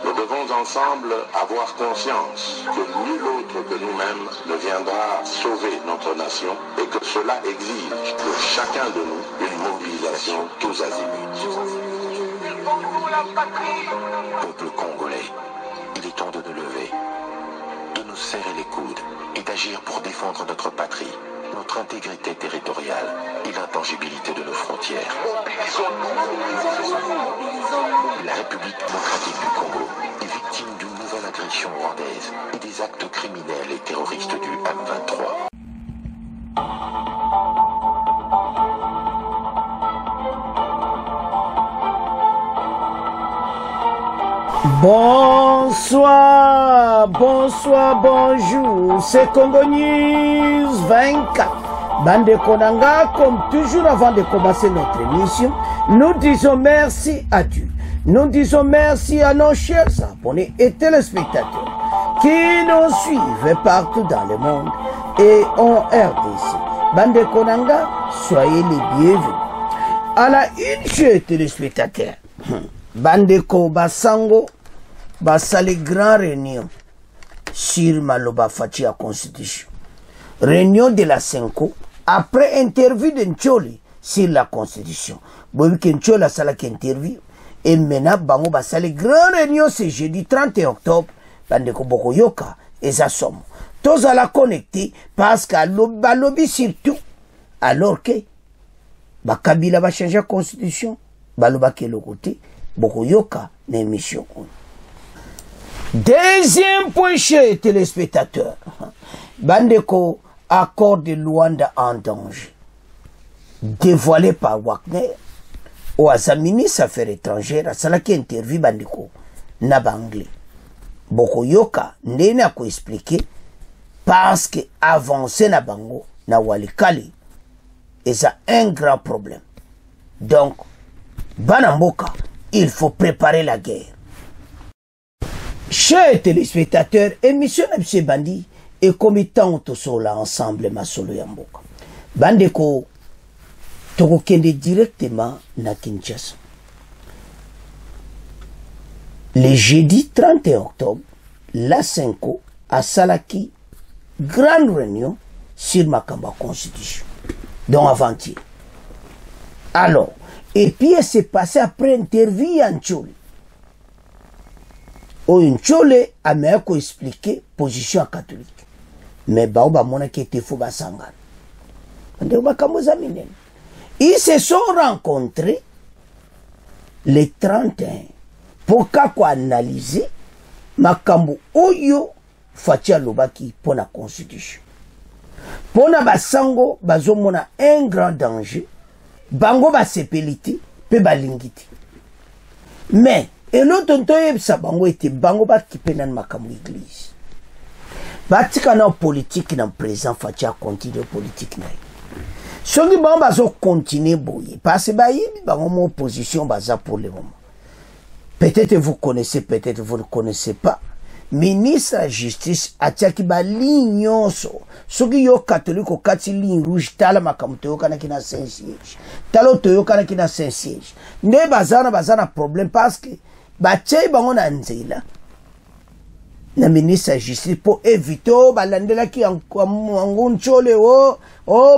Nous devons ensemble avoir conscience que nul autre que nous-mêmes ne viendra sauver notre nation et que cela exige de chacun de nous une mobilisation tous azimuts. Peuple congolais, il est temps de nous lever, de nous serrer les coudes et d'agir pour défendre notre patrie, notre intégrité territoriale et l'intangibilité de nos frontières. La République démocratique du Congo est victime d'une nouvelle agression rwandaise et des actes criminels et terroristes du M23. Bonsoir, bonsoir, bonjour, c'est Congo News 24. Bande Konanga, comme toujours avant de commencer notre émission, nous disons merci à Dieu. Nous disons merci à nos chers abonnés et téléspectateurs qui nous suivent partout dans le monde et en RDC. Bande Konanga, soyez les bienvenus. À la une, chers téléspectateurs, Bande Basango, basali grand réunion sur Maloba Fatia Constitution. Réunion de la Senko après interview de Ncholi sur la Constitution. Bobi que Ncholi a salaki interview et maintenant bango basali grand réunion ce jeudi 31 octobre bandeko boko yoka et ça somme. Tous à la connecter parce qu'à lobby surtout alors que Kabila va changer la Constitution baloba ke le côté boko yoka l'émission. Deuxième point chez les téléspectateurs. Bandeko, accord de Luanda en danger. Dévoilé par Wagner. Ou à sa ministre affaires étrangères, à cela qui interview Bandeko, Nabanglé. Boko Yoka, n'a qu'à expliquer, parce que avancer Nabango, na Walikali, et ça un grand problème. Donc, Banamboka, il faut préparer la guerre. Chers téléspectateurs, émission de Bandi et committant tout cela ensemble ma solo yamboka. Bandeko toko kende directement na Kinshasa. Le jeudi 31 octobre, la Senko a salaki grande réunion sur Makamba Constitution. Donc avant-hier. Alors, et puis elle s'est passée après interview en Tcholi. Nchole a meilleur expliquer position catholique. Mais Baoba mona qui était fou basangan. Ils se sont rencontrés le 31 pour quoi analyser makambo oyo fatia lobaki pour la constitution. Pour na basango bazomona un grand danger. Bango ba sepeliti pe balingiti. Mais et l'autre temps, bango était bango bat qui peine makamu église. Batika na politique na présent fatia continue politique na. Songi bango bazo continuer boye parce que ba yibi bango mon opposition baza pour le moment. Peut-être vous connaissez, peut-être vous ne connaissez pas. Ministre de la Justice atiaki ba ligne nyonso. Soki yo catholique au kati ligne rouge tala makamu to kana kina Saint-Siège. Talo to kana kina Saint-Siège. Ne bazana problème parce que Batchei bango na nzela na ministre de justice pour éviter balandela ki angunchole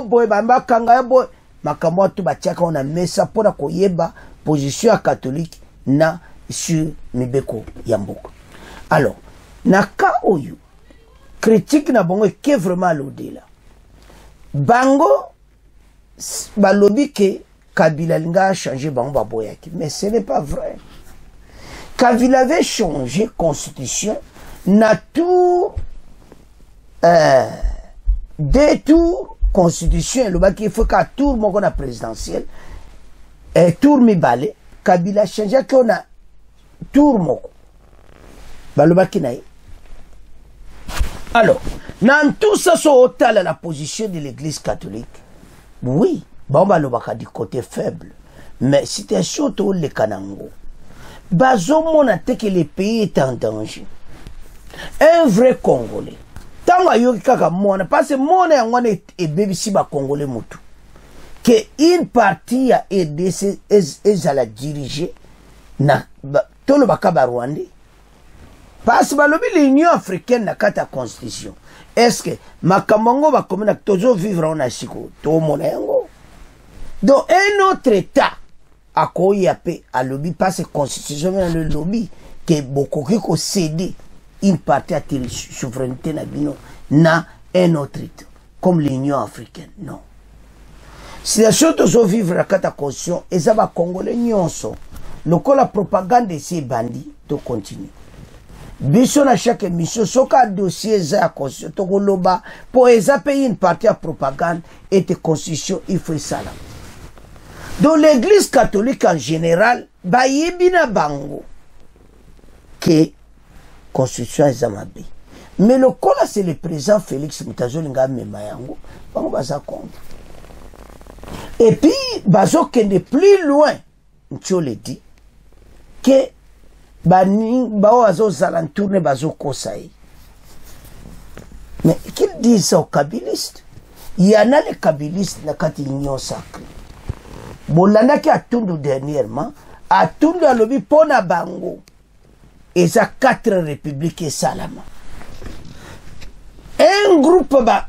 boy bamba kanga boy makambo tu bachaka on a mesa pour la koyeba position catholique na sur mibeko yamboka. Alors na ka oyu critique na bango ke vraiment l'au-delà bango balobi ke Kabila linga changer bango baboyaki mais ce n'est pas vrai. Quand il avait changé constitution, na tour deux tours constitution, le bac il faut qu'à tour mon qu'on a présidentiel et tour mi balé, Kabila changé qu'on a tour mon. Bah le bac naï. Alors, dans tout ça sur hôtel à la position de l'Église catholique. Oui, bon bah le bac a du côté faible, mais c'était surtout les Kanango. Bazomo n'a que le pays est en danger. Un vrai Congolais. Tant que kaka mona, parce que mona yangwane et bébé si ba Congolais mutu. Que une partie a aidé et la diriger na tolo bakaba Rwandais. Parce que l'Union africaine n'a pas de constitution. Est-ce que Makamongo va comme toujours vivre en Achiko? Donc un autre État a quoi y a paix à lobby parce que constitution dans le lobby que beaucoup qui ont cédé une partie à la souveraineté na un autre État comme l'Union africaine. Non. Si la chose toujours vivre la carte constitution et ça va congolais nyonso. Le coup la propagande de ces bandits to continue. Biso na chaque émission, soka dossier za constitution to goloba pour payer une partie à propagande et de constitution il faut ça là. Donc l'église catholique en général, ba yebina bango que constitution ezamabe. Mais le coup là c'est le président Félix Mutazolinga Memayango, bango baza contre. Et puis bazo kende plus loin, tu le dit que bao azo zalantourne bazo kosaï. Mais qu'ils disent ça aux kabbalistes? Il y en a les kabbalistes na kati union sacrée. Bolanda qui a tundu dernièrement, a tundu à l'obi pona bango. Et ça 4 républiques et salama. Un groupe ba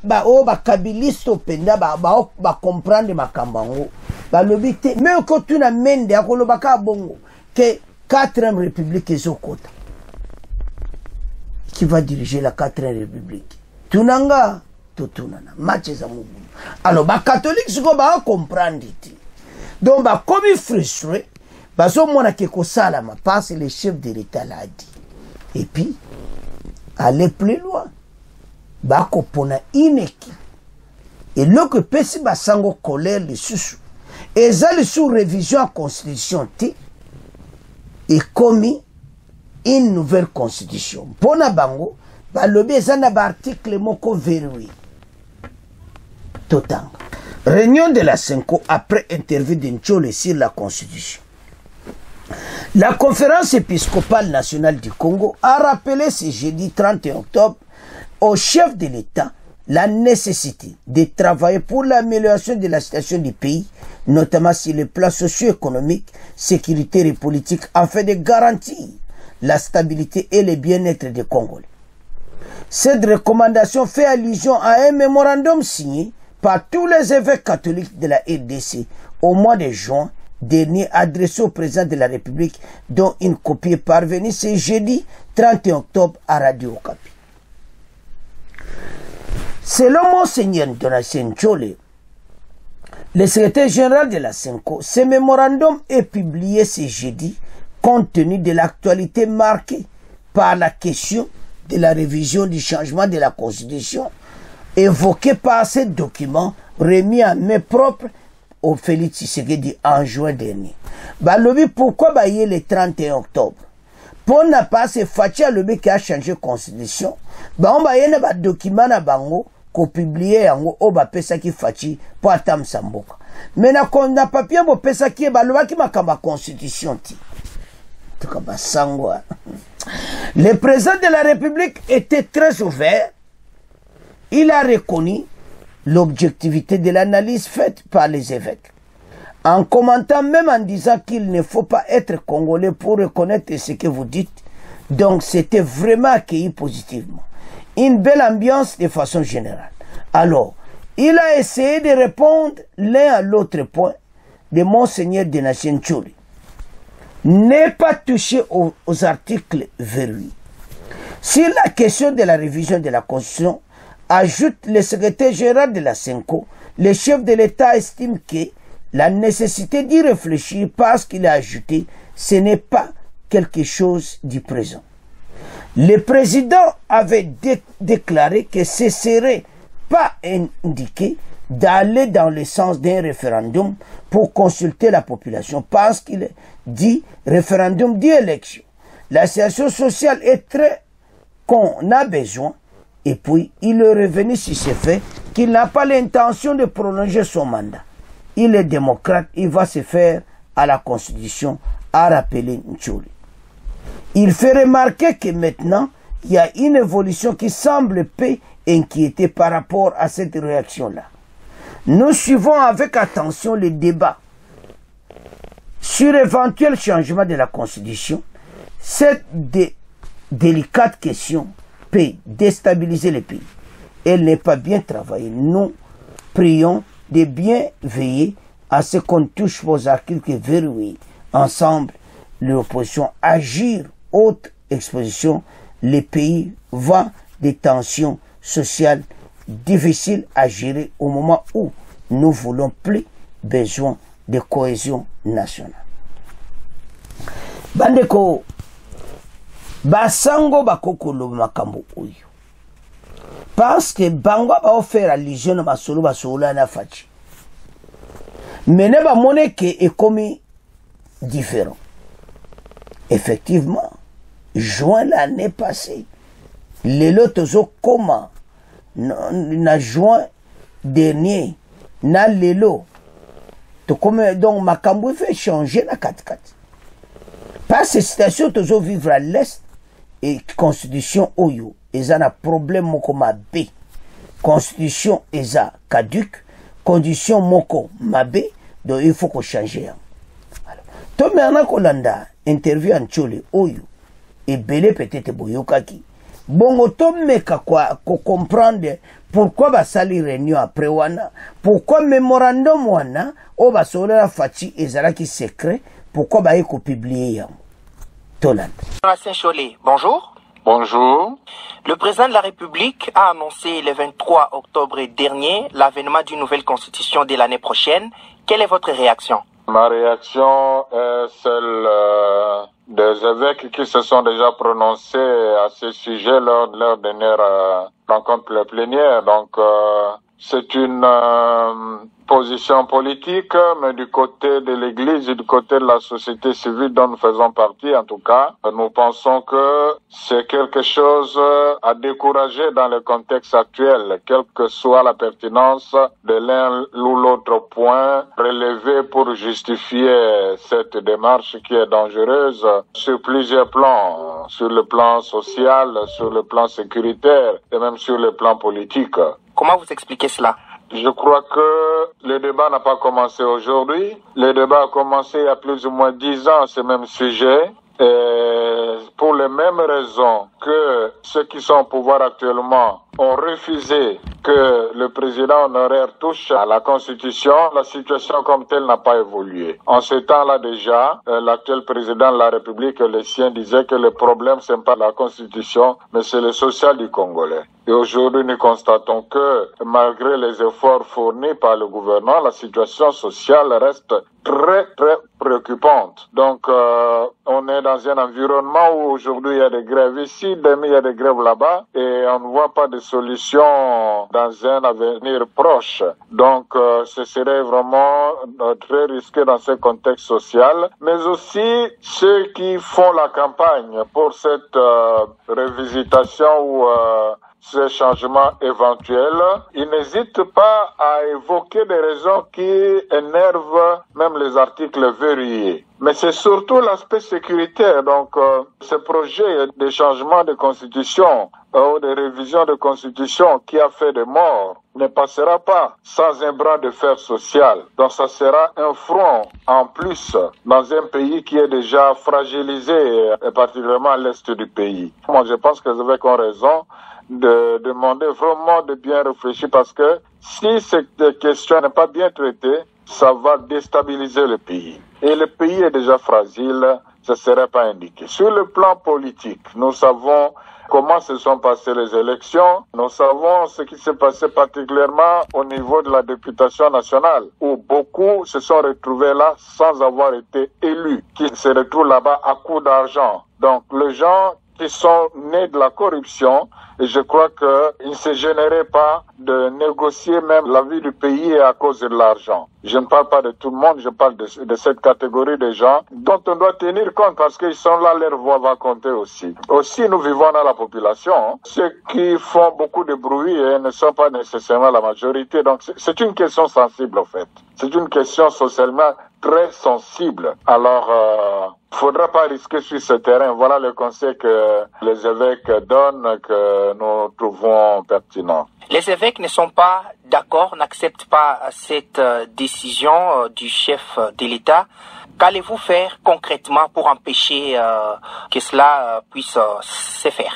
kabbalistes au penda ba comprendre makambango. Ba l'obi te, mais quand tu n'as mende à kolobaka bongo, que 4e république est au côté. Qui va diriger la 4e république? Tunanga, Tutunana, Mathieu Amoubou. Alors, les catholiques, ils vont comprendre. Donc, comme ils sont frustrés, ils vont dire salama parce que le chef de l'État l'a dit. Et puis, aller plus loin. Ils vont une équipe. Et là, que Pessi Bassango colère les sous. Et ils ont sous révision à la constitution. Et commis une nouvelle constitution. Pona bango, balobi ezana ba article moko verrouillé. Totanga. Réunion de la Senko après interview d'Nchole sur la constitution. La conférence épiscopale nationale du Congo a rappelé ce jeudi 31 octobre au chef de l'État la nécessité de travailler pour l'amélioration de la situation du pays, notamment sur les plans socio-économiques, sécuritaires et politiques, afin de garantir la stabilité et le bien-être des Congolais. Cette recommandation fait allusion à un mémorandum signé par tous les évêques catholiques de la RDC au mois de juin dernier, adressé au président de la République, dont une copie est parvenue ce jeudi 31 octobre à Radio Okapi. Selon Monseigneur Donatien Nchole, le secrétaire général de la Senko, ce mémorandum est publié ce jeudi compte tenu de l'actualité marquée par la question de la révision du changement de la Constitution évoquée par ce document remis en main propre au Félix Tshisekedi en juin dernier. Balobi, pourquoi bailler le 31 octobre? Pour n'a pas se fâcher à l'obé qui a changé la Constitution, on va y avoir un document à bango qu'on publie en haut, pesa qui fachi pour attendre Samboka. Mais na papier pour pesa qui est baloba qui m'a kamba Constitution ti. Le président de la République était très ouvert. Il a reconnu l'objectivité de l'analyse faite par les évêques, en commentant même en disant qu'il ne faut pas être congolais pour reconnaître ce que vous dites. Donc c'était vraiment accueilli positivement. Une belle ambiance de façon générale. Alors, il a essayé de répondre l'un à l'autre point de Monseigneur Donatien Nchole. Ne pas toucher aux articles verrouillés. Si la question de la révision de la Constitution, ajoute le secrétaire général de la Senko, le chef de l'État estime que la nécessité d'y réfléchir parce qu'il a ajouté, ce n'est pas quelque chose du présent. Le président avait déclaré que ce serait pas indiqué d'aller dans le sens d'un référendum pour consulter la population parce qu'il dit référendum dit élection. La situation sociale est très qu'on a besoin et puis il est revenu sur ce fait qu'il n'a pas l'intention de prolonger son mandat. Il est démocrate, il va se faire à la Constitution, a rappelé Nchole. Il fait remarquer que maintenant, il y a une évolution qui semble peu inquiéter par rapport à cette réaction-là. Nous suivons avec attention le débat sur l'éventuel changement de la Constitution. Cette délicate question peut déstabiliser le pays. Elle n'est pas bien travaillée. Nous prions de bien veiller à ce qu'on touche vos articles verrouillés. Ensemble, l'opposition agir, haute exposition, le pays va des tensions sociales difficiles à gérer au moment où nous voulons plus besoin de cohésion nationale. Bandeko, basango bakokolo makambo oyo. Parce que bango ba offert allusion na masolo basola na fachi. Mene ba moneke est commis différent. Effectivement, juin l'année passée, les lotos comment na juin dernier na lelo to comme donc makambo fait changer la 4-4. Par ces situations toujours vivre à l'est et constitution oyo eza na problème moko mabe. Constitution eza caduque, condition moko mabe, donc il faut qu'on change. To maintenant kolanda interview en chole oyo et belé peut-être boyokaki. Bongo to meka quoi comprendre pourquoi basali réunion après wana, pourquoi mémorandum wana o basola fachi ezalaki secret, pourquoi ba eko publier yango. Toland. Saint-Cholet, bonjour. Bonjour. Le président de la République a annoncé le 23 octobre dernier l'avènement d'une nouvelle constitution de l'année prochaine. Quelle est votre réaction? Ma réaction est celle des évêques qui se sont déjà prononcés à ce sujet lors de leur dernière rencontre plénière. Donc, c'est une position politique, mais du côté de l'Église et du côté de la société civile dont nous faisons partie, en tout cas, nous pensons que c'est quelque chose à décourager dans le contexte actuel, quelle que soit la pertinence de l'un ou l'autre point relevé pour justifier cette démarche qui est dangereuse sur plusieurs plans, sur le plan social, sur le plan sécuritaire et même sur le plan politique. Comment vous expliquez cela? Je crois que le débat n'a pas commencé aujourd'hui. Le débat a commencé il y a plus ou moins 10 ans, ce même sujet. Et pour les mêmes raisons que ceux qui sont au pouvoir actuellement ont refusé que le président honoraire touche à la Constitution, la situation comme telle n'a pas évolué. En ce temps-là déjà, l'actuel président de la République et les siens disaient que le problème c'est pas la Constitution, mais c'est le social du Congolais. Et aujourd'hui, nous constatons que malgré les efforts fournis par le gouvernement, la situation sociale reste très préoccupante. Donc, on est dans un environnement où aujourd'hui il y a des grèves ici, demain il y a des grèves là-bas, et on ne voit pas de solution dans un avenir proche. Donc, ce serait vraiment très risqué dans ce contexte social, mais aussi ceux qui font la campagne pour cette révisitation ou ces changements éventuels, ils n'hésitent pas à évoquer des raisons qui énervent même les articles verrouillés. Mais c'est surtout l'aspect sécuritaire. Donc, ce projet de changement de constitution ou de révision de constitution qui a fait des morts ne passera pas sans un bras de fer social. Donc, ça sera un front en plus dans un pays qui est déjà fragilisé, et particulièrement à l'est du pays. Moi, je pense que les évêques ont raison de demander vraiment de bien réfléchir parce que si cette question n'est pas bien traitée, ça va déstabiliser le pays. Et le pays est déjà fragile, ce ne serait pas indiqué. Sur le plan politique, nous savons comment se sont passées les élections. Nous savons ce qui s'est passé particulièrement au niveau de la députation nationale, où beaucoup se sont retrouvés là sans avoir été élus, qui se retrouvent là-bas à coup d'argent. Donc, les gens qui sont nés de la corruption, et je crois qu'il ne se gênerait pas de négocier même la vie du pays à cause de l'argent. Je ne parle pas de tout le monde, je parle de cette catégorie de gens dont on doit tenir compte parce qu'ils sont là, leur voix va compter aussi. Aussi, nous vivons dans la population. Ceux qui font beaucoup de bruit ne sont pas nécessairement la majorité. Donc, c'est une question sensible, en fait. C'est une question socialement très sensible. Alors, faudra pas risquer sur ce terrain. Voilà le conseil que les évêques donnent, que nous trouvons pertinent. Les évêques ne sont pas d'accord, n'acceptent pas cette décision du chef de l'État. Qu'allez-vous faire concrètement pour empêcher que cela puisse se faire?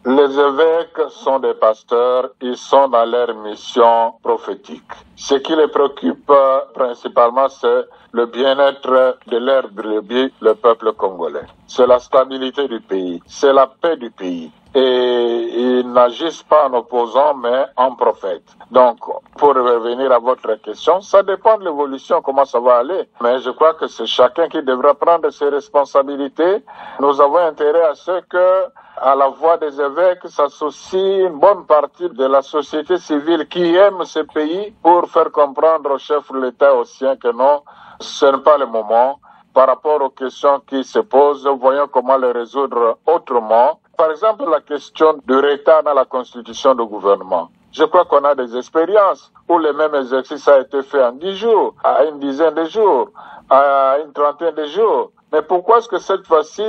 Les évêques sont des pasteurs, ils sont dans leur mission prophétique. Ce qui les préoccupe principalement, c'est le bien-être de leur brebis, le peuple congolais. C'est la stabilité du pays, c'est la paix du pays. Et ils n'agissent pas en opposant, mais en prophète. Donc, pour revenir à votre question, ça dépend de l'évolution, comment ça va aller. Mais je crois que c'est chacun qui devra prendre ses responsabilités. Nous avons intérêt à ce que, à la voix des évêques, s'associe une bonne partie de la société civile qui aime ce pays pour faire comprendre au chef de l'État au sien que non, ce n'est pas le moment. Par rapport aux questions qui se posent, voyons comment les résoudre autrement. Par exemple, la question du retard dans la constitution du gouvernement. Je crois qu'on a des expériences où le même exercice a été fait en 10 jours, à une dizaine de jours, à une trentaine de jours. Mais pourquoi est-ce que cette fois-ci,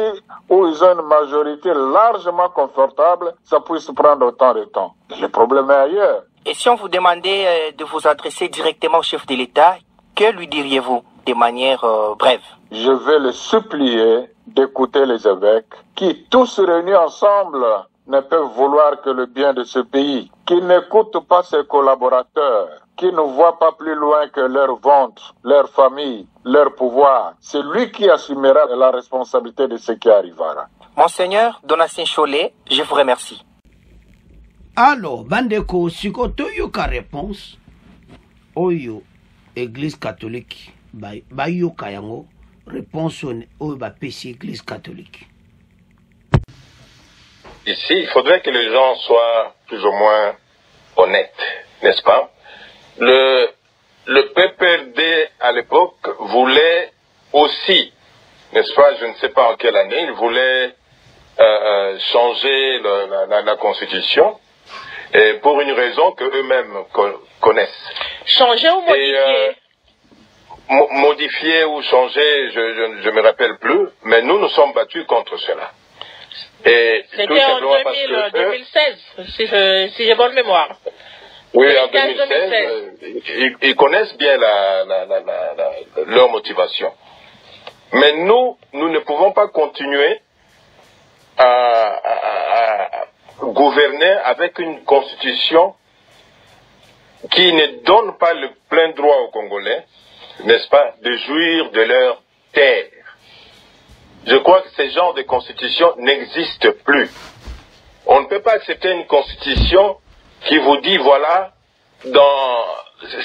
où ils ont une majorité largement confortable, ça puisse prendre autant de temps? Le problème est ailleurs. Et si on vous demandait de vous adresser directement au chef de l'État, que lui diriez-vous de manière brève? Je vais le supplier d'écouter les évêques qui, tous réunis ensemble, ne peuvent vouloir que le bien de ce pays, qui n'écoutent pas ses collaborateurs, qui ne voient pas plus loin que leur ventre, leur famille, leur pouvoir. C'est lui qui assumera la responsabilité de ce qui arrivera. Monseigneur Donatien Cholet, je vous remercie. Alors, bandeko, sikotoyoka réponse, oyo, Église catholique, bayoka yango, réponse oyo bapesi Église catholique. Ici, il faudrait que les gens soient plus ou moins honnêtes, n'est-ce pas? Le PPRD à l'époque voulait aussi, n'est-ce pas, je ne sais pas en quelle année, il voulait changer la Constitution, et pour une raison que eux-mêmes connaissent. Changer ou modifier? Modifier ou changer, je ne me rappelle plus, mais nous nous sommes battus contre cela. C'était en 2016, si j'ai bonne mémoire. Oui, en 2016, ils connaissent bien leur motivation. Mais nous ne pouvons pas continuer à gouverner avec une constitution qui ne donne pas le plein droit aux Congolais, n'est-ce pas, de jouir de leur terre. Je crois que ce genre de constitution n'existe plus. On ne peut pas accepter une constitution qui vous dit, voilà, dans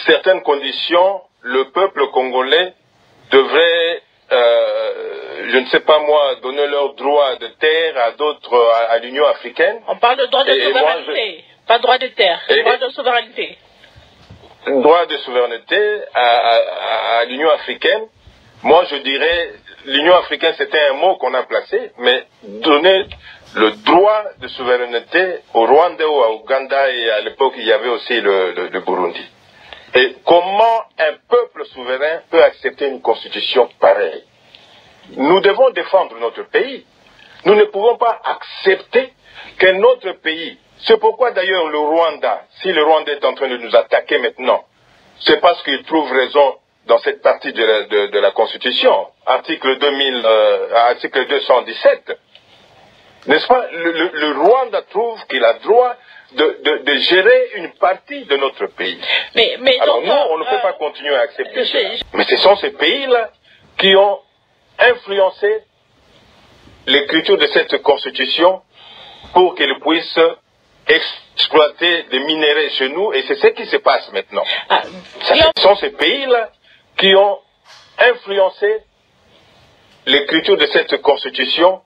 certaines conditions, le peuple congolais devrait, je ne sais pas moi, donner leur droit de terre à d'autres, à l'Union africaine. On parle de droit de souveraineté, pas droit de terre, droit de souveraineté. Droit de souveraineté à l'Union africaine. Moi, je dirais, l'Union africaine, c'était un mot qu'on a placé, mais donner le droit de souveraineté au Rwanda ou à Ouganda, et à l'époque, il y avait aussi le Burundi. Et comment un peuple souverain peut accepter une constitution pareille? Nous devons défendre notre pays. Nous ne pouvons pas accepter qu'un autre pays, c'est pourquoi d'ailleurs le Rwanda, si le Rwanda est en train de nous attaquer maintenant, c'est parce qu'il trouve raison dans cette partie de la Constitution, article 217, n'est-ce pas? Le Rwanda trouve qu'il a droit de gérer une partie de notre pays. Mais alors donc, nous, on ne peut pas continuer à accepter ça. Mais ce sont ces pays-là qui ont influencé l'écriture de cette Constitution pour qu'elle puisse exploiter des minéraux chez nous, et c'est ce qui se passe maintenant. Ce sont ces pays-là qui ont influencé l'écriture de cette Constitution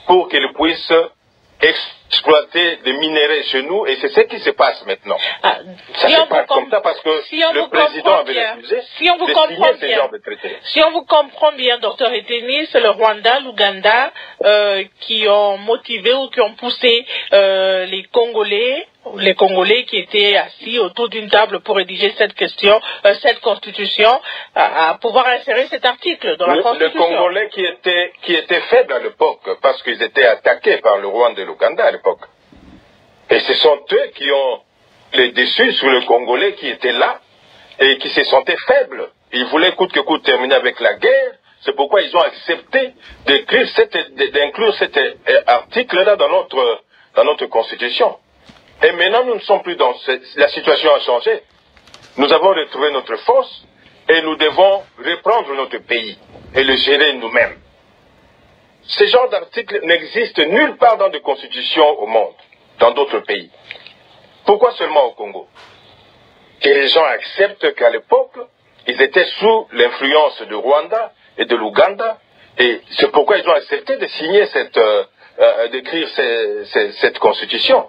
pour qu'elle puisse exploiter des minéraux chez nous, et c'est ce qui se passe maintenant. Ça se passe comme ça parce que le président avait refusé de signer ce genre de traité. Si on vous comprend bien, docteur Eteni, c'est le Rwanda, l'Ouganda qui ont motivé ou qui ont poussé les Congolais qui étaient assis autour d'une table pour rédiger cette constitution, à pouvoir insérer cet article dans la constitution. Les Congolais qui étaient faibles à l'époque, parce qu'ils étaient attaqués par le Rwanda et l'Ouganda à l'époque. Et ce sont eux qui ont les déçus sur les Congolais qui étaient là et qui se sentaient faibles. Ils voulaient coûte que coûte terminer avec la guerre C'est pourquoi ils ont accepté d'inclure cet article-là dans notre Constitution. Et maintenant, nous ne sommes plus dans la situation a changé. Nous avons retrouvé notre force et nous devons reprendre notre pays et le gérer nous-mêmes. Ce genre d'article n'existe nulle part dans des constitutions au monde, dans d'autres pays. Pourquoi seulement au Congo? Que les gens acceptent qu'à l'époque, ils étaient sous l'influence du Rwanda et de l'Ouganda, et c'est pourquoi ils ont accepté de signer d'écrire cette constitution.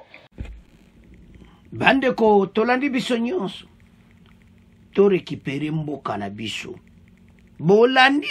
Bandeko tolandi biso nyonso to récupérer mboka na biso bolandi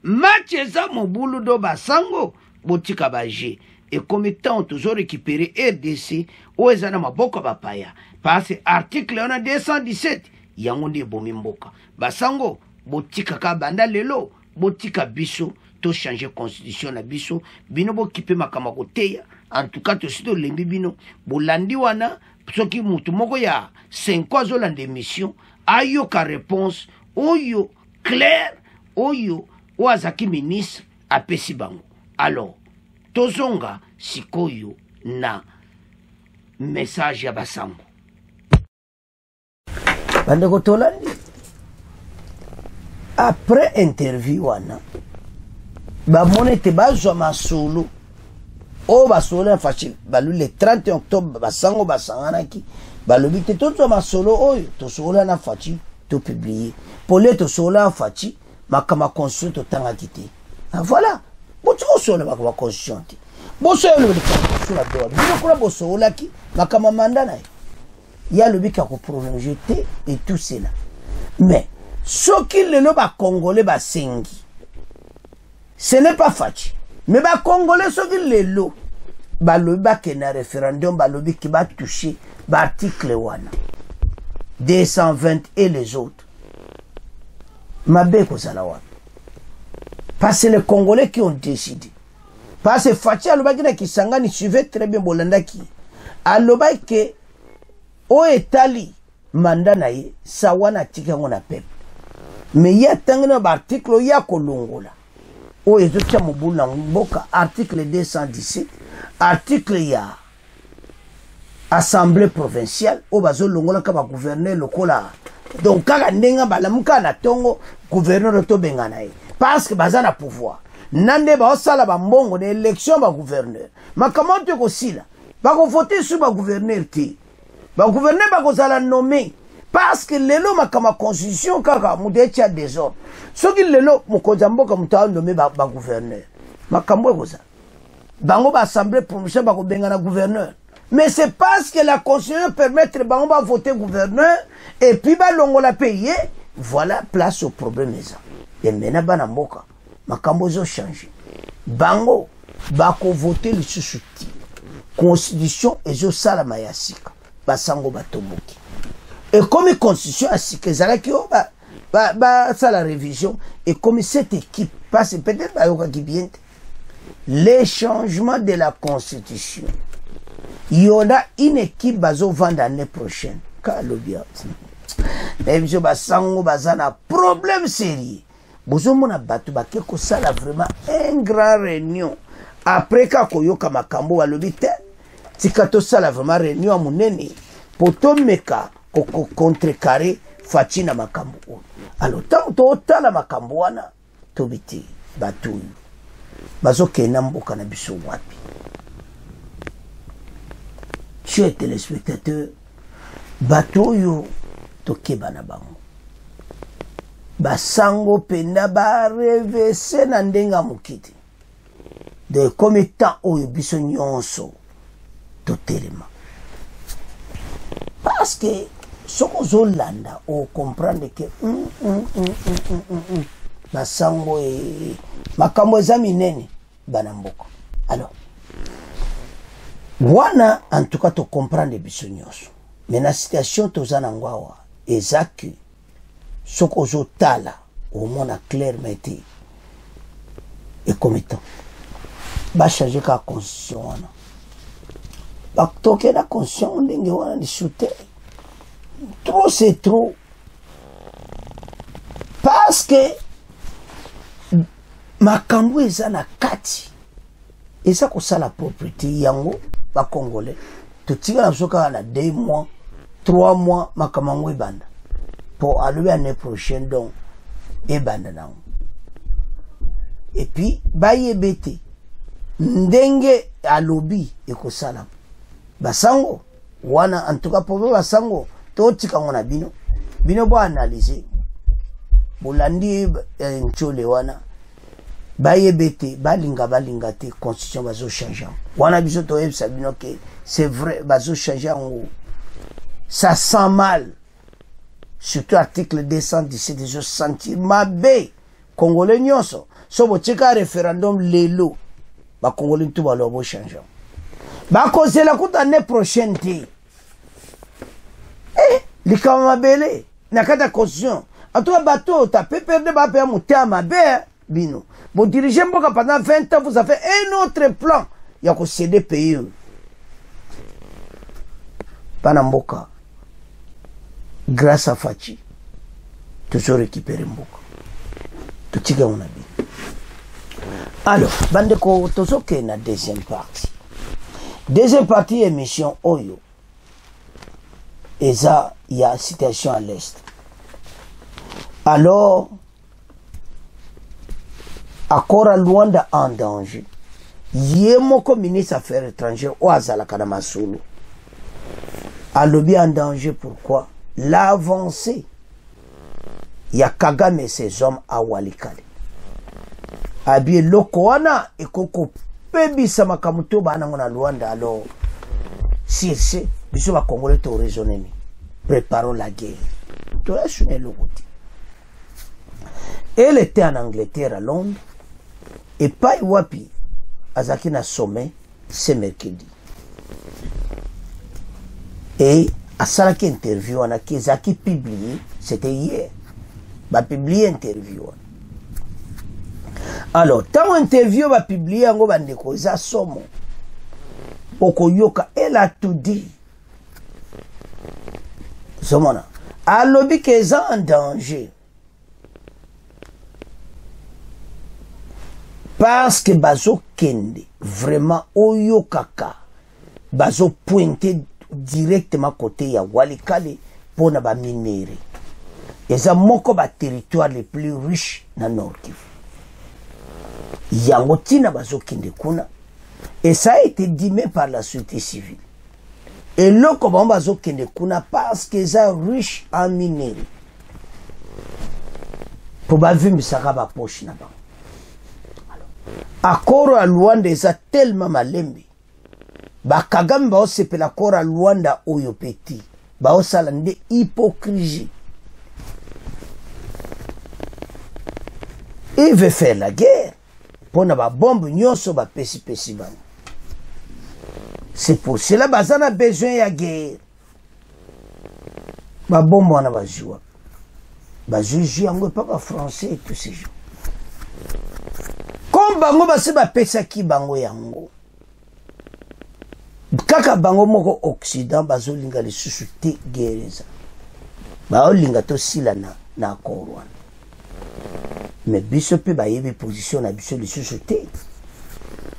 match eza mobulu do basango botika baje et comme temps toujours récupérer RDC o eza na maboko bapaya parce article on a 217 yango nde bomi mboka basango botika ka banda lelo botika biso to changer constitution na biso bino bokipe makama koteya en tout cas to sito lembi bino bolandi wana soki mutu moko ya 5 ans zolanda émission ayoka réponse oyo clair oyo oazaki ministre apesi bango. Alors tozonga sikoyo na message ya basango bandeko tolandi après interview wana bamone te bazwa masolo o basolo en fachi balu le 30 octobre basango basanganaki balobi te tozwa masolo oyo tosola na fachi to publier pole tosola en fachi makama constitution totangaki te. Voilà botiko sola makama constitution te boso yo le constitution la doa bino kula bosola ki makama mandana ya lobi ka ko prolonger te et tout cela. Mais ce qu'il le ba congolais ba sengi ce n'est pas fachi. Mais les Congolais, ceux qui les lots, le bac est un référendum, le qui va toucher l'article 1, 220 et les autres. Parce que les Congolais qui ont décidé. Parce que Fachi Alobaki qui s'engage, suivait très bien Bolandaki. Alobaki, au Etali, mandanaye, sawana tika ngona pep. Mais il y a tant d'articles, il y a Kolongola. O ezotia mobula mboka article 217 article ya assemblée provinciale o bazo longola ka ba gouverneur lokola donc kaka ndenga balamuka na tongo gouverneur to bengana ye parce que bazana pouvoir nande ba osala ba mbongo na élection ba gouverneur makamoto ko sila ba ko voter sur ba gouverneur ti ba gouverneur ba ko sala nommer parce que lelo makama constitution kaka mudechi a désordre soki lelo mokonzamboka mutawa nommé ba gouverneur makambo ekoza bango ba assemblée provinciale ba ko benga na gouverneur mais c'est parce que la constitution permettre bango ba voter gouverneur et puis ba longola payer voilà place au problème ça et maintenant bana mboka makambo zo changer bango ba ko voter le susuti constitution ezo sala mayasika basango batomboki. Et comme la constitution a si que ça la révision et comme cette équipe passe peut-être qui vient les changements de la constitution il y aura une équipe bazo vendre l'année prochaine car le bien même je basango bazana problème sérieux bozo mona batu bakeko sala vraiment un grand réunion après ka koyoka makambo alobite tikato sala vraiment réunion à munene potomeka contrecarrer fachi na makambo. Alors tant to la makambo wana tobiti batu bazoke na mboka na biso wapi. Chers téléspectateurs, bato yo tokeba na bango basango penda ba revese na ndenga mokiti de comme temps oyo biso nyonso totelema parce que soko zolanda o comprendre que basango e makambo ezami nene bana mboka. Alors wana en tout cas to comprendre biso nyonso mais na situation tozana ngwawa ezaki soko zotala au mona clairement été et comme temps ba changer ka constitution wana ba toke la constitution ndenge wana ni shooter. Trop c'est trop parce que makambo eza na kati eza kosala propriété yango ba congolais totika na soka na 2 mois 3 mois makambo yango ebanda pour aller l'année prochaine donc ebanda nango et puis bayebete ndenge alobi ekosala basango wana en tout cas pour basango totika ngona bino bo analyser bolandi nchole wana bayebete balinga te constitution bazo changer wana biso to yebisa bino que c'est vrai bazo changer ngo ça sent mal surtout article 217 de sentir mabe congolais nyonso so botika référendum lelo ba congolais tout balo bo changer ba cause la kuta année prochaine te likama mabele na kata constitution atoa bateau ta peut perdre ba pe mutama be bino bon diriger mboka pendant 20 ans vous avez un autre plan ya ko céder pays pana mboka grâce à Fachi toujours récupérer mboka tout tika on a bien alors bande ko tozoke na deuxième partie émission oyo eza ya situation à l'est alors accord à Luanda en danger yemoko ministre affaires étrangères o azalaka na masolo alobi en danger pourquoi l'avancée ya Kagame et ses hommes à Walikale abi loko wana ekoko pebisa makamuto bana ngona Luanda alors si c'est biso ba congolais to raisonner préparons la guerre to assumer le côté. Elle était en Angleterre à Londres et pas wapi azaki na sommet ce mercredi et à ça qui interview on a qui zaki publié c'était hier ba publié interview alors tant interview ba publié ngo bandeko za somo okoyoka elle a tout dit somona alobi que za en danger parce que bazo kende vraiment oyo kaka bazo pointer directement côté ya Walikale pour na ba minéraux eza moko ba territoire les plus riches na Nord Kivu yango tina bazo kende kuna et ça a été dit même par la société civile et loko bazo kende kuna parce que eza riche en minéraux pour ba vimisaka ba poche na ba accord à Luanda eza tellement malembe ba Kagame ba osepela accord à Luanda oyo petit ba osala nde hypocrisie il veut faire la guerre pour na ba bombe nyonso ba pesi ban c'est pour cela bazana besoin ya guerre ba bombe wana ba joua ba juge yango papa français et tout ces gens comme bango basi bapesaki bango yango kaka bango moko Occident bazolinga lisusu te gereza baolinga tosila na accord wana mais biso mpe bayebi position na biso lisusu te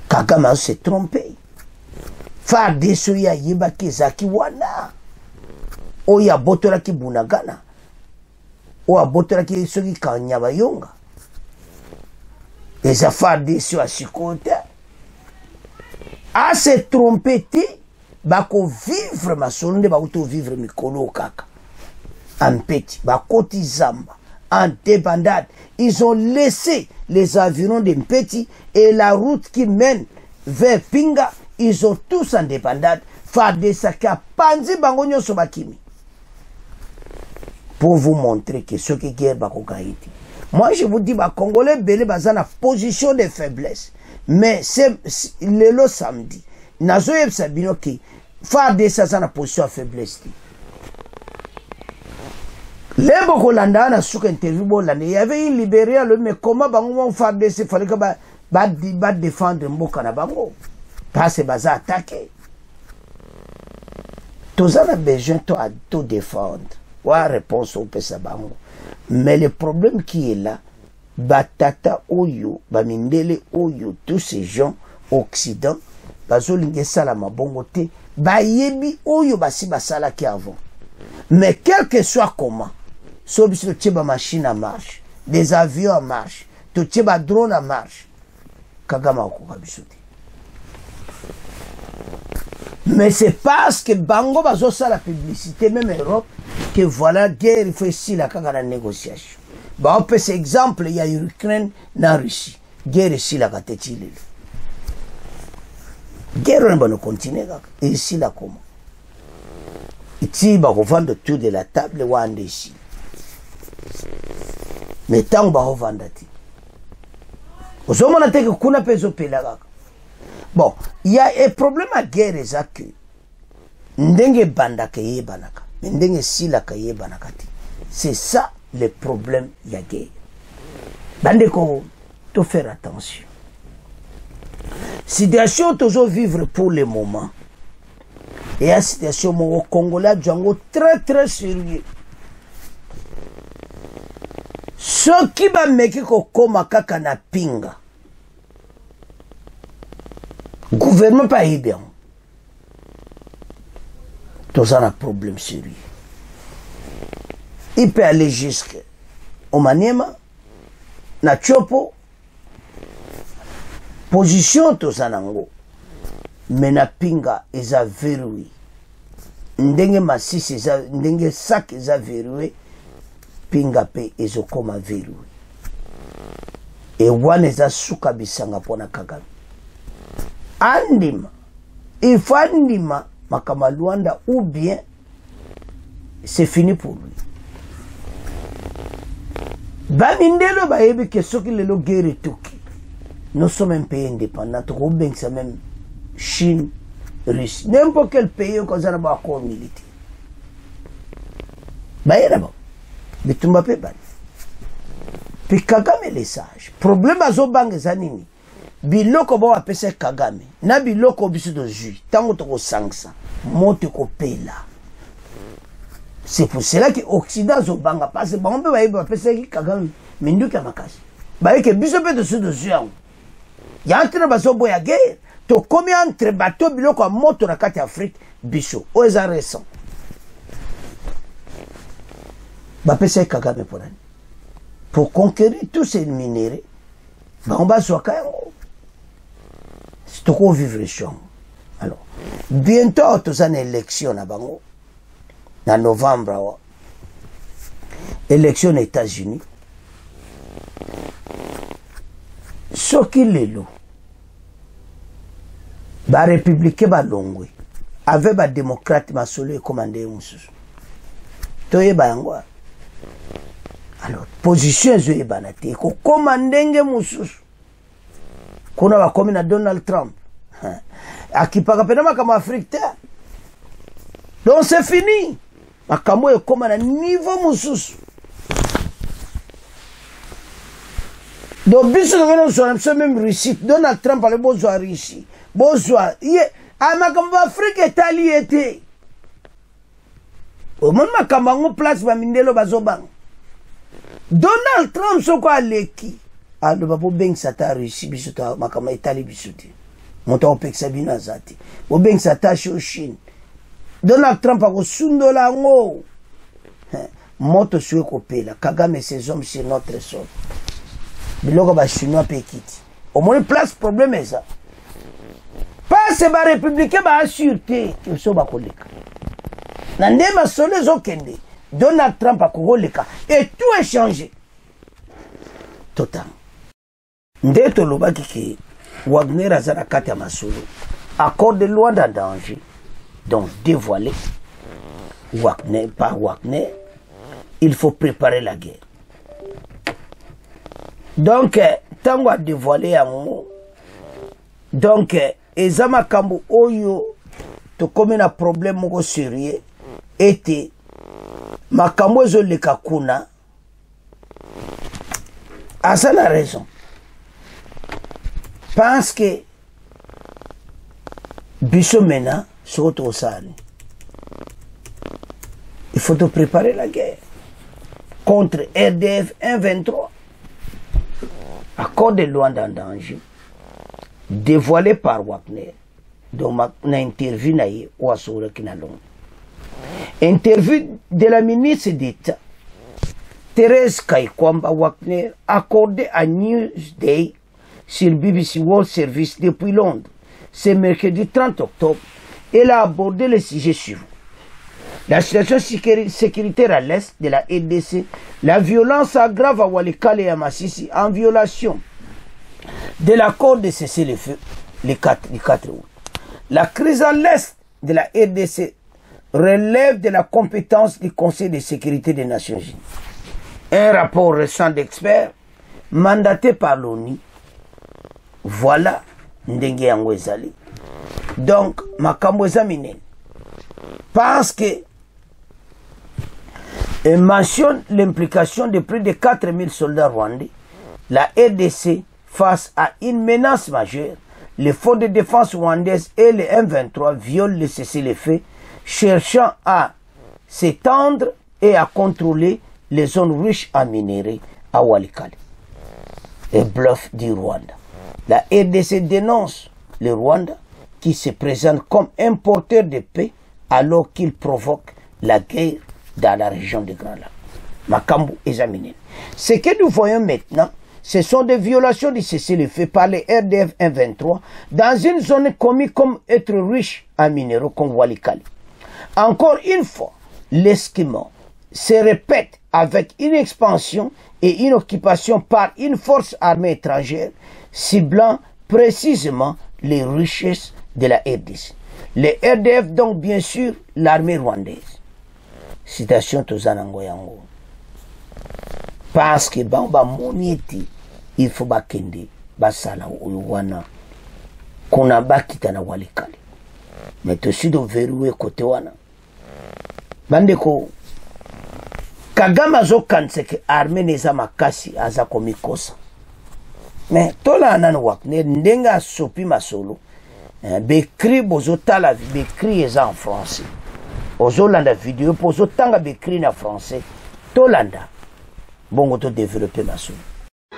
Kagame se trompe FARDC oyo ayebaki ezalaki wana oyo abotolaki Bunagana oyo abotolaki soki Kanyabayonga les affaires de sur à côté à se tromper bako vivre ma sonde ba auto vivre mikolo kaka en petit ba koti zamba en débandade ils ont laissé les environs de Mpeti et la route qui mène vers Pinga ils ont tous en débandade FARDC saka panzi bango nyonso bakimi pour vous montrer que ce qui guerre bako gaïti. Moi, je vous dis, bah, Congolais, belé, baza na position de faiblesse. Mais c'est le samedi. Nazo yeb sabino ki, FARDC ça na position de faiblesse. Les Bokolanda na souk interview bolane, il y avait une Libéria, mais comment bango FARDC fallait que ba défendre Mboka na bango. Parce que baza attaqué. Tous en a besoin de défendre. Ouais, réponse au Pesa bango. Mais le problème qui est là, batata oyo bamindele oyo tous ces gens occident bazolinga esala mabongo te bayebi oyo basi basalaki avant. Mais quel que soit comment, so biso totie bamachine en marche, des avions en marche, totie badrone en marche, Kagame akoka biso te. Mais c'est parce que bango bazosala la publicité, même Europe, que voilà, guerre, il faut ici la kaka négociation. Bah, on peut cet exemple, il y a Ukraine dans Russie. Guerre ici la kateti lelo. Guerre on va nous continuer et ici là comment? Ici bah on vend autour de la table ou en ici. Mais tant on va vendre ti. Aux hommes on a que kuna peso pela. Bon, il y a un problème à guerre ça que ndenge banda ke yebanaka, ndenge sila ke yebanaka ti. C'est ça le problème il y a guerre. Bande ko to faire attention. Situation toujours vivre pour le moment. Et la situation au Congolais Django très très sérieux. Ce qui va mettre comme kaka na pinga. Gouvernement pas bien. Tous un problème sérieux. Il peut aller jusqu'au Maniema, na Chopo. Position tous en ango. Mais na pinga eza verrouillé. Ndenge masisi eza ndenge sac eza verrouillé. Pinga pe ezo koma verrouillé. Et wana eza suka bisanga pona Kagame. Andima. Il faut andima makama Luanda ou bien c'est fini pour lui. Bamindelo bayebi ke soki lelo guerre toki. Nous sommes un pays indépendant. C'est même Chine, Russie. N'importe quel pays qui a un accord militaire. Mais tout le monde peut pas. Puis Kagame est sage. Problème à Zobang et Zanini. Biloko ba apese Kagame. Na biloko bisu de jus. Tango toko sangsa. Monte ko pela. C'est pour cela que l'Occident Zobanga parce que on peut ba apese Kagame. Mindu kamakasi. Ba ke bisu pe dessus de jus. Il y a entre bazobo ya guerre. To komi entre bateau biloko a moto na kati Afrique biso. O eza récent. Ba pese Kagame pour conquérir tous ces minéraux. Ba on va soka yango. C'est to ko vivre champ. Alors, bientôt tous une élection na bango. Na novembre élection aux États-Unis. Soki lelo ba républicain ba longwe avec ba démocrate masolo et commandé mususu toye ba yango. Alors position zo e banate ko commandenge mususu kuna ba komi na Donald Trump akipaka pena makama Afrique te. Donc c'est fini makamo e koma na niveau mususu. Donc, bis nous même Russie, Donald Trump a le besoin Russie. Besoin. Afrique est alliée. Au moment où on place Mindelo Bazobang. Donald Trump, c'est quoi l'eki? Ah, le babo beng sata Russie, bisuta, makama Italie bisuti. Monta opek sabina zati. Au beng sata Chine. Donald Trump a sundo la ngo. Moto sué kopela. Kagame et ses hommes sur notre sol. Biloko ba chinois pe kiti. Au moins place problème est ça. Pas c'est ba républicain ba assuré que so ba koleka. Na ndema solo zo kende. Donald Trump a koleka et tout est changé. Total. Ndeto lobaki ki Wagner azana kati ya masolo. Accord de Luanda en danger. Donc dévoilé. Wagner par Wagner, il faut préparer la guerre. Donc, tango a dévoilé un mot. Donc, ezama kambu oyo to comme un problème moko sérieux était makambo ezo leka kuna a ça la raison. Parce que biso mena soto sali. Il faut te préparer la guerre contre RDF 1-23. accord de Luanda en danger, dévoilé par Wagner, dont on a interview ou à interview de la ministre d'État Thérèse Kaikwamba Wagner accordé à Newsday sur BBC World Service depuis Londres. Ce mercredi 30 octobre, elle a abordé le sujet suivant. La situation sécuritaire à l'est de la RDC, la violence aggrave à Walikale et à Massissi en violation de l'accord de cessez-le-feu le 4 août. La crise à l'est de la RDC relève de la compétence du Conseil de sécurité des Nations Unies. Un rapport récent d'experts mandaté par l'ONU, voilà ndenge yango ezali. Donc makambo ezamine parce que mentionne l'implication de plus de 4000 soldats rwandais, la RDC face à une menace majeure. Les forces de défense rwandaises et les M23 violent le cessez-le-feu, cherchant à s'étendre et à contrôler les zones riches en minerais à Walikale. Et bluff du Rwanda. La RDC dénonce le Rwanda qui se présente comme un porteur de paix alors qu'il provoque la guerre dans la région de Grand Lac. Makambu examiné. Ce que nous voyons maintenant, ce sont des violations du cessez-le-feu par les RDF 123 dans une zone connue comme être riche en minéraux comme Walikale. Encore une fois, l'esquimau se répète avec une expansion et une occupation par une force armée étrangère ciblant précisément les richesses de la RDC. Les RDF, donc bien sûr, l'armée rwandaise. Citation Tozanango Yango. Parce que Bamba Monieti, il faut bakende, basala wana, kuna bakita na Walikale. Mais aussi de verrouiller côté wana. Bandeko, Kagame zo kanseke armée neza makasi aza komikosa. Mais tola anana Wagner ndenga sopi masolo. Bekri bozo tala bekri eza en français. Ozolanda vidéo pozo tanga bekri na français. Tolanda. Bongo to développer masolo.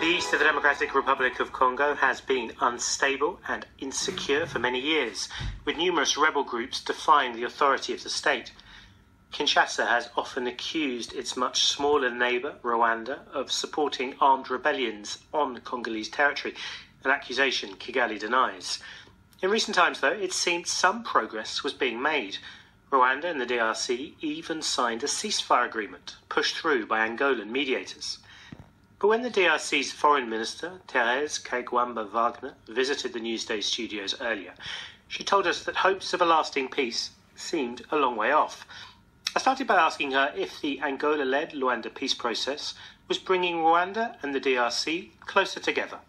The east of the Democratic Republic of Congo has been unstable and insecure for many years, with numerous rebel groups defying the authority of the state. Kinshasa has often accused its much smaller neighbour, Rwanda, of supporting armed rebellions on Congolese territory, an accusation Kigali denies. In recent times, though, it seemed some progress was being made. Rwanda and the DRC even signed a ceasefire agreement, pushed through by Angolan mediators. But when the DRC's Foreign Minister, Thérèse Kaikwamba Wagner, visited the Newsday studios earlier, she told us that hopes of a lasting peace seemed a long way off. I started by asking her if the Angola-led Luanda peace process was bringing Rwanda and the DRC closer together.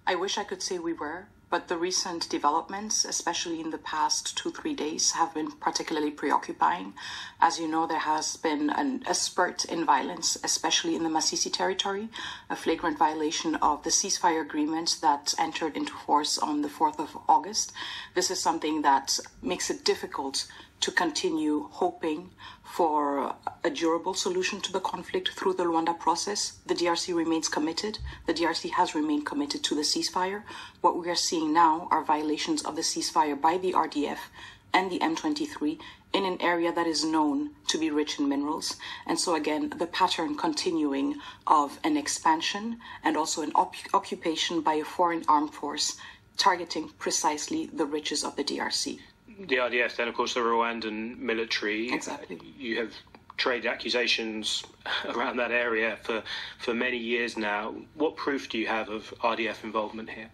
I wish I could say we were, but the recent developments, especially in the past 2-3 days, have been particularly preoccupying. As you know, there has been a spurt in violence, especially in the Masisi territory, a flagrant violation of the ceasefire agreement that entered into force on the 4th of August. This is something that makes it difficult to continue hoping for a durable solution to the conflict through the Luanda process. The DRC remains committed. The DRC has remained committed to the ceasefire. What we are seeing now are violations of the ceasefire by the RDF and the M23 in an area that is known to be rich in minerals. And so again, the pattern continuing of an expansion and also an occupation by a foreign armed force targeting precisely the riches of the DRC. The RDF, then, of course, the Rwandan military. Exactly. You have trade accusations around that area for many years now. What proof do you have of RDF involvement here?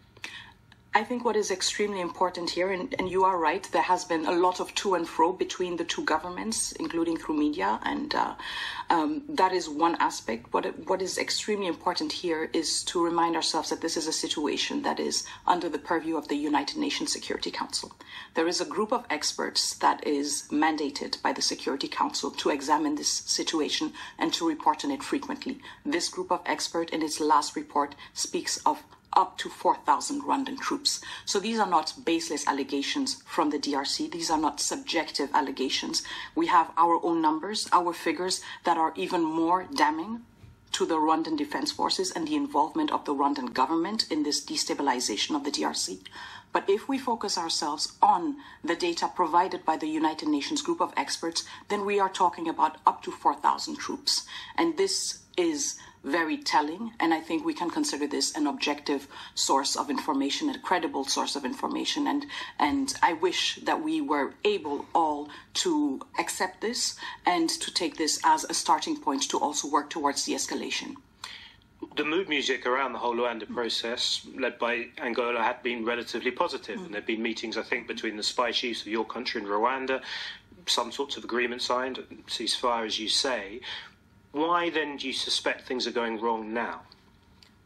I think what is extremely important here, and you are right, there has been a lot of to and fro between the two governments, including through media, and that is one aspect. What is extremely important here is to remind ourselves that this is a situation that is under the purview of the United Nations Security Council. There is a group of experts that is mandated by the Security Council to examine this situation and to report on it frequently. This group of experts, in its last report, speaks of up to 4,000 Rwandan troops. So these are not baseless allegations from the DRC. These are not subjective allegations. We have our own numbers, our figures that are even more damning to the Rwandan Defense Forces and the involvement of the Rwandan government in this destabilization of the DRC. But if we focus ourselves on the data provided by the United Nations group of experts, then we are talking about up to 4,000 troops. And this is very telling, and I think we can consider this an objective source of information, a credible source of information, and I wish that we were able all to accept this and to take this as a starting point to also work towards de-escalation. The mood music around the whole Luanda process, led by Angola, had been relatively positive. And there have been meetings, I think, between the spy chiefs of your country and Rwanda, some sorts of agreement signed, ceasefire, as you say. Why then do you suspect things are going wrong now?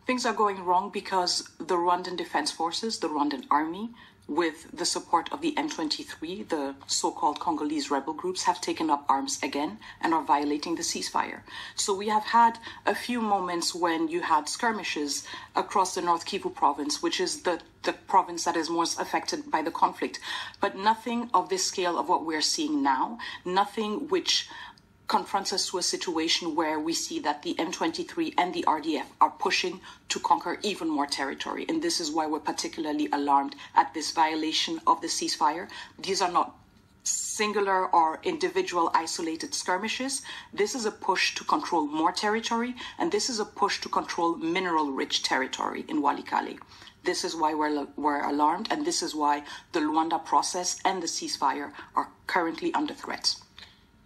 Things are going wrong because the Rwandan Defense Forces, the Rwandan army, with the support of the M23, the so-called Congolese rebel groups, have taken up arms again and are violating the ceasefire. So we have had a few moments when you had skirmishes across the North Kivu province, which is the province that is most affected by the conflict. But nothing of this scale of what we're seeing now, nothing which confronts us to a situation where we see that the M23 and the RDF are pushing to conquer even more territory. And this is why we're particularly alarmed at this violation of the ceasefire. These are not singular or individual isolated skirmishes. This is a push to control more territory, and this is a push to control mineral-rich territory in Walikale. This is why we're alarmed, and this is why the Luanda process and the ceasefire are currently under threat.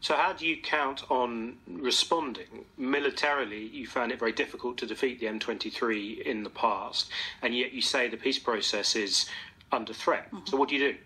So how do you count on responding? Militarily, you found it very difficult to defeat the M23 in the past, and yet you say the peace process is under threat. So what do you do?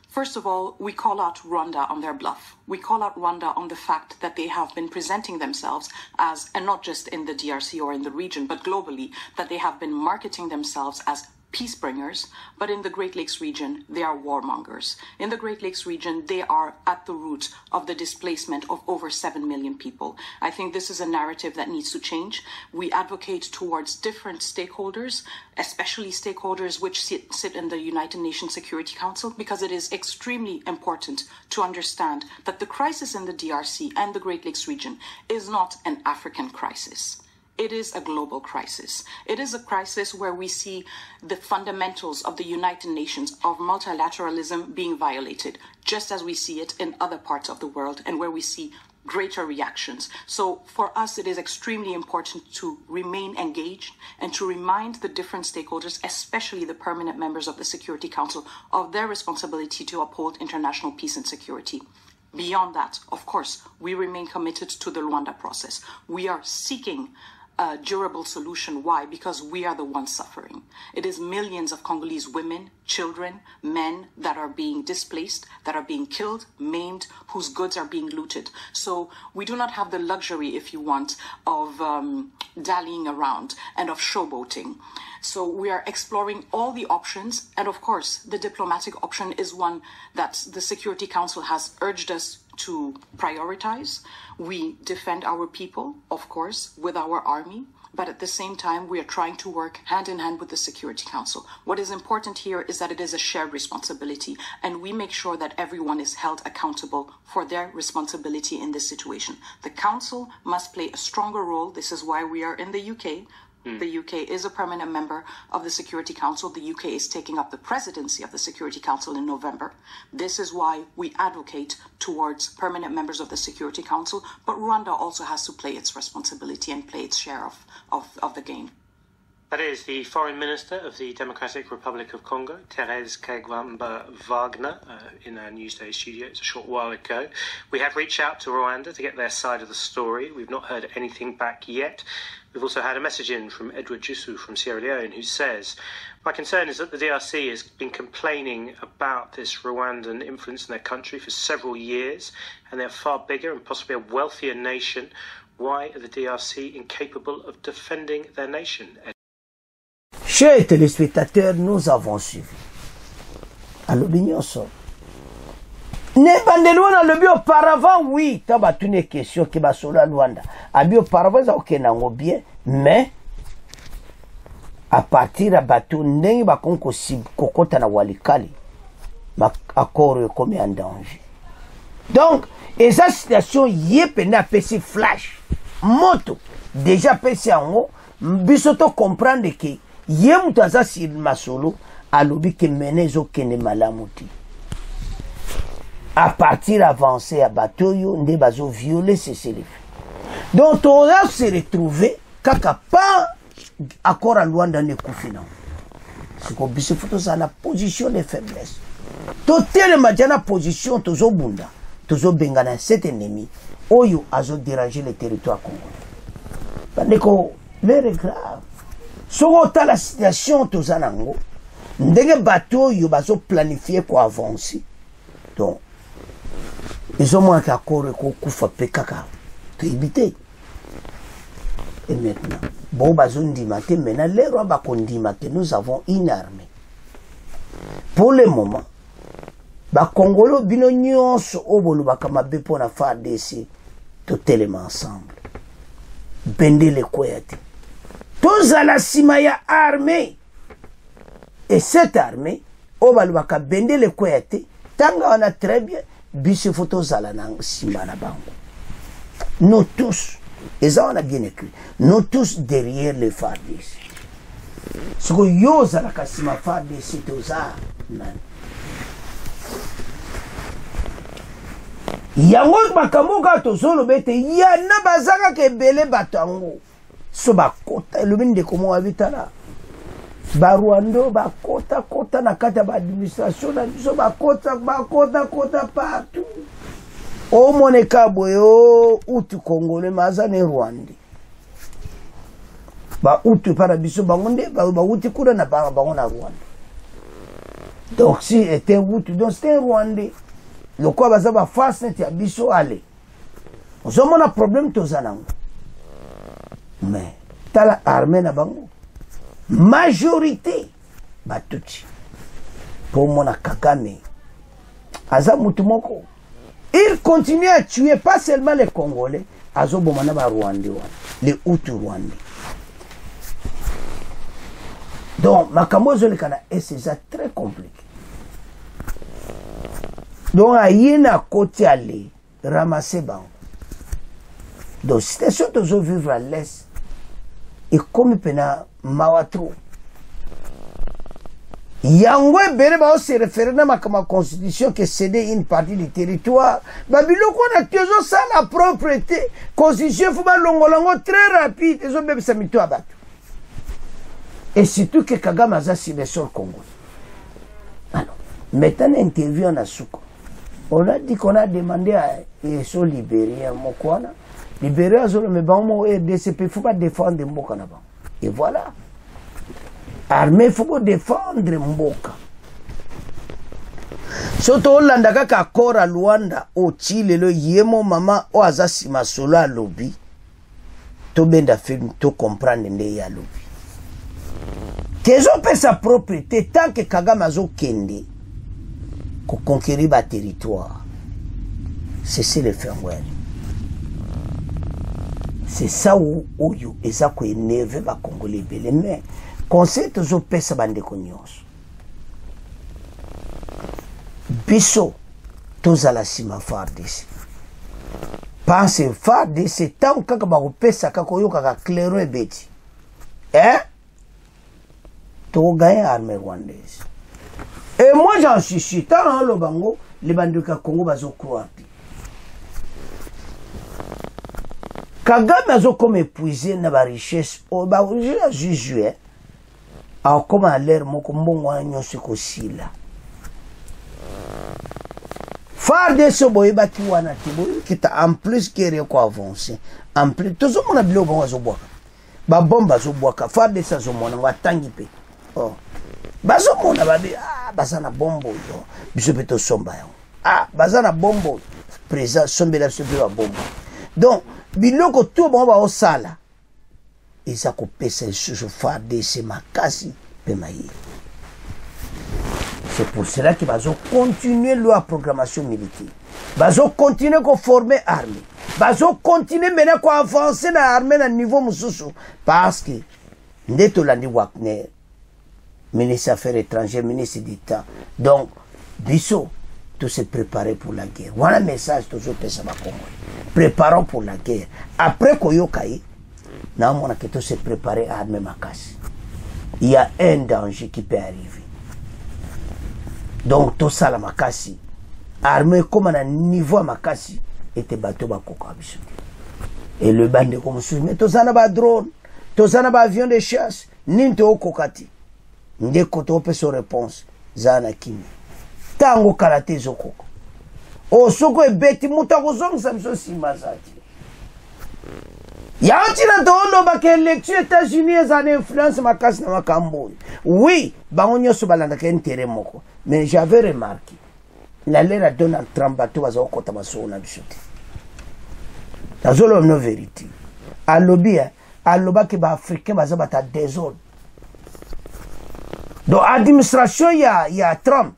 First of all, we call out Rwanda on their bluff. We call out Rwanda on the fact that they have been presenting themselves as, and not just in the DRC or in the region, but globally, that they have been marketing themselves as peace bringers, but in the Great Lakes region, they are warmongers. In the Great Lakes region, they are at the root of the displacement of over 7 million people. I think this is a narrative that needs to change. We advocate towards different stakeholders, especially stakeholders which sit in the United Nations Security Council, because it is extremely important to understand that the crisis in the DRC and the Great Lakes region is not an African crisis. It is a global crisis. It is a crisis where we see the fundamentals of the United Nations, of multilateralism, being violated, just as we see it in other parts of the world, and where we see greater reactions. So for us, it is extremely important to remain engaged and to remind the different stakeholders, especially the permanent members of the Security Council, of their responsibility to uphold international peace and security. Beyond that, of course, we remain committed to the Luanda process. We are seeking a durable solution. Why? Because we are the ones suffering. It is millions of Congolese women, children, men that are being displaced, that are being killed, maimed, whose goods are being looted. So we do not have the luxury, if you want, of dallying around and of showboating. So we are exploring all the options. And of course, the diplomatic option is one that the Security Council has urged us to prioritize. We defend our people, of course, with our army, but at the same time, we are trying to work hand in hand with the Security Council. What is important here is that it is a shared responsibility, and we make sure that everyone is held accountable for their responsibility in this situation. The Council must play a stronger role. This is why we are in the UK. The UK is a permanent member of the Security Council. The UK is taking up the presidency of the Security Council in November. This is why we advocate towards permanent members of the Security Council. But Rwanda also has to play its responsibility and play its share of the game. That is the Foreign Minister of the Democratic Republic of Congo, Thérèse Kayigamba Wagner, in our Newsday studios a short while ago. We have reached out to Rwanda to get their side of the story. We've not heard anything back yet. We've also had a message in from Edward Jusu from Sierra Leone, who says, "My concern is that the DRC has been complaining about this Rwandan influence in their country for several years, and they're far bigger and possibly a wealthier nation. Why are the DRC incapable of defending their nation?" Chers téléspectateurs, nous avons suivi. À l'opinion sort. Ne bandelwana lobi auparavant, oui, t'as battu une question qui va sur la Luanda. Abi auparavant, ça ok nango bien, mais à partir de bateau, n'engi ba konko si kokota na Walikale, ma accord comme en danger. Donc, et sa situation y est peine à faire flash. moto déjà pesi yango biso to comprendre que ye mutu aza sur masolo alobi ke mene ezokende malamu te à partir avancé ya bato oyo nde bazovioler cessez-le-feu. Donc toza se retrouver kaka pa accord à Luanda nekufi nango siko biso fo tozala na position de faiblesse totelema dia na position tozobunda tozobengana cet ennemi oyo azodéranger le territoire congolais bandeko l'heure est grave soko otala situation toza nango ndenge bato oyo bazoplanifie koavancer donc ezomwaka accord ekokufa mpe kaka toyebi te. Et maintenant, bon bazondima te maintenant l'heure bakondima que nous avons une armée. Pour le moment, ba Congolo bino nyonso obolo bakamabe pona FARDC totelema ensemble. Bende le kwete. Tozala sima ya armée. Et cette armée obalo bakabende le kwete tanga wana très bien biso photo zala na sima na bango. Nous tous. Et ça, on a bien écrit. Nous tous derrière les FARDC. Ce que yoza la kasima FARDC toza nan. Yango bakamoka tozolo bete yana bazaka ke bele batango. So bakota lubini de komo avitala. Baruando bakota kota na kata ba administration na so bakota partout. O moneka boyo utu Congolais mazane Rwanda. Ba utu para biso bangonde ba uti kura na ba bangona Rwanda. Donc si était utu donc c'était Rwanda. Le quoi baza ba face net ya biso ale. Ozomo na problème tozanango. Mais tala armée na bango. Majorité batuti. Pour mona Kagame. Aza mutu moko. Il continue à tuer pas seulement les Congolais, azobomana ba Rwandais, les Hutus rwandais. Donc, makamozo le kana et c'est ça très compliqué. Donc, ayina côté aller ramasser bango. Donc, situation toujours vivre à l'est et comme pena mawatro. Yangwe bere ba se référendum à ma constitution que céder une partie du territoire. Babilo qu'on a toujours ça la propriété. Constitution faut ba longolango très rapide. Ils ont même ça mito abattu. Et surtout que Kagame a sur le sol Congo. Alors, maintenant interview en Asuko. On a dit qu'on a demandé à ESO libérer Mokwana. Libérer à Zolo mais bon RDCP faut pas défendre Mokwana. Et voilà. Armée faut défendre Mboka. Soto Hollanda kaka accord à Luanda au Chile le yemo mama o azasi masolo a lobby. To benda film to comprendre nde ya lobby. Kezo pe sa propriété tant que Kagame azo kende ko conquérir ba territoire. C'est le faire ouais. C'est ça où yo eza ko énerver ba Congolais belé mais conseil toujours pesa bandeko nyonso biso tozala sima FARDC pense FARDC tant kaka bakopesa kaka oyokaka clairo ebeti togagne armée rwandaise et moi j'en suis sûr tant le bango les bandeko Congo bazo croire Kagame azo comme épuisé na ba richesse o ba juge alors comme à l'air moko mbongo nyonso kosila FARDC boye bati wana tiboye kita en plus kere ko avancer en plus toujours mon abilo bon azobwaka ba bomba azobwaka FARDC azomona watangi pe oh bazomona babe bazana bombo yo biso beto somba yo bazana bombo présent sombela sobe ba bombo donc biloko tout bon ba osala et ça kopesa sur FARDC makasi pe maïe. C'est pour cela que bazo continuer leur programmation militaire. Bazo continuer à former armée. Bazo continuer maintenant à avancer dans l'armée à niveau mususu parce que ndeto landi Wagner ministre des Affaires étrangères, ministre d'État. Donc biso tout se préparer pour la guerre. Voilà message toujours pesa ba Congo. préparons pour la guerre. Après Koyokaï, nous avons se préparer à armer Makassi. Il y a un danger qui peut arriver. Donc, tout ça, la Makassi, armé comme à un niveau à Makassi, était bateau Bakoko. Et le bandit comme ça, mais tout ça n'a pas drone, tout ça n'a pas avion de chasse, ni au kokati. Ndé koto peut se réponse, Zana Kimi. Tango karate zokoko. O soko e beti mutako zong samso simazati. Yanti na tondo ba ke élection États-Unis za influence Makassi na Makamboni. Oui, ba onyo so balanda ke intérêt moko. Mais j'avais remarqué la lera Donald Trump bato bazo kota baso na bishote. Tazolo no vérité. Alobia, aloba ke ba africain bazo bata désordre. Donc administration ya Trump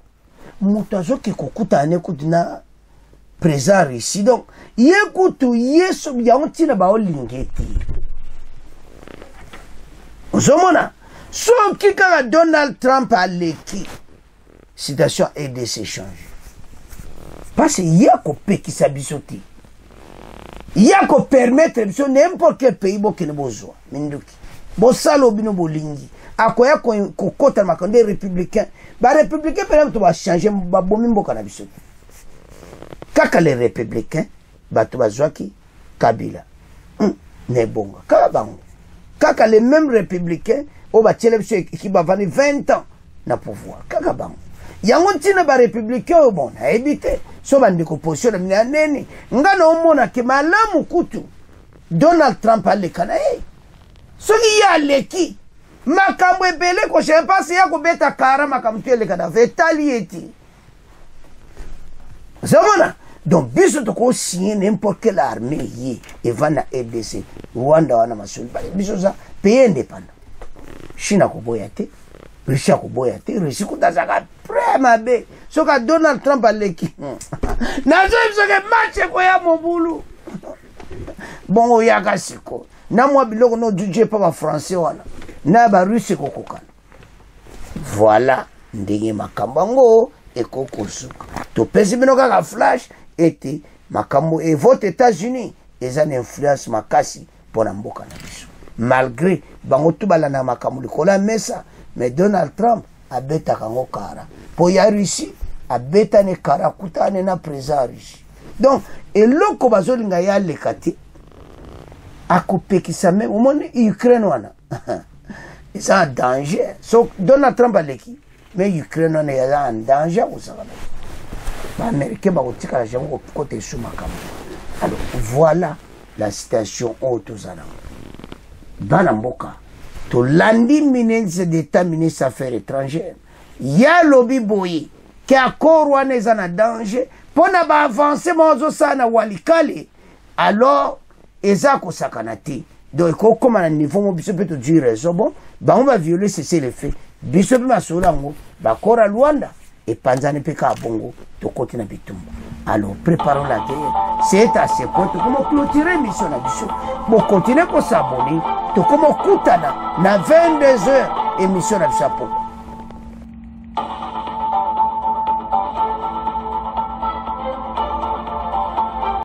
mutazo ki kokuta ane kudina présent ici. Donc yekutu yeso ya ontina ba olingeti. Ozomona so kika Donald Trump a leki situation et s'échanger. Parce qu'il y a qu'on peut qui s'abissoter. Il y a qu'on permettre n'importe quel pays qui n'a pas besoin. Minduki. Bon salo bino bolingi. Akoya ko kota makande républicain. Ba républicain par exemple va changer ba bomimbo kana bisote. Kaka les républicains bato bazwaki Kabila. Ne bonga. Kaka bango. Kaka les mêmes républicains au ba télévision qui va venir 20 ans na pouvoir. Kaka bango. Yango tina ba républicain au bon a évité so bandi ko position na minaneni ngana omona ke malamu kutu Donald Trump ale kana soki ya leki makambo ebele ko je pense ya ko beta kara makambo tele kana vetali eti zamona donc biso to ko signer n'importe quelle armée yi et va na RDC Rwanda wana masuli biso za pays indépendant China ko boyate Russia ko boyate Russia ko tazaka prema be soka Donald Trump aleki nazo bisoke match ko ya mobulu bon yaka siko na mwa biloko no duje pa ba français wana na ba russe ko kokana voilà ndenge makambango ekokosuka to pesi bino kaka flash ete makambo et vote États-Unis eza une influence makasi pona mboka na biso malgré bango tubala na makambo likola mesa mais Donald Trump abeta kango kara po ya Russie abeta ne kara kutane na président Russie donc eloko bazolinga ya lekati akopekisa même au monde Ukraine wana c'est un danger so Donald Trump aleki mais Ukraine wana ya un danger osaka ba américain ba kotika la jango côté sous makambo alors voilà la situation autozana bana mboka to landi ministre d'état ministre affaires étrangères ya lobby boyi ki accord wana eza na danger pona ba avancer mozo sana walikale alors eza ko sakana te donc ko koma na niveau mo biso peut dire raison bon ba on va violer c'est le fait biso pe masola ngo ba kora Luanda et panzane pe ka bongo to koti na bitumba alors préparons la guerre c'est à ce point comment clôturer mission na biso bon continuer ko s'abonner to comment kutana na 22h émission na biso.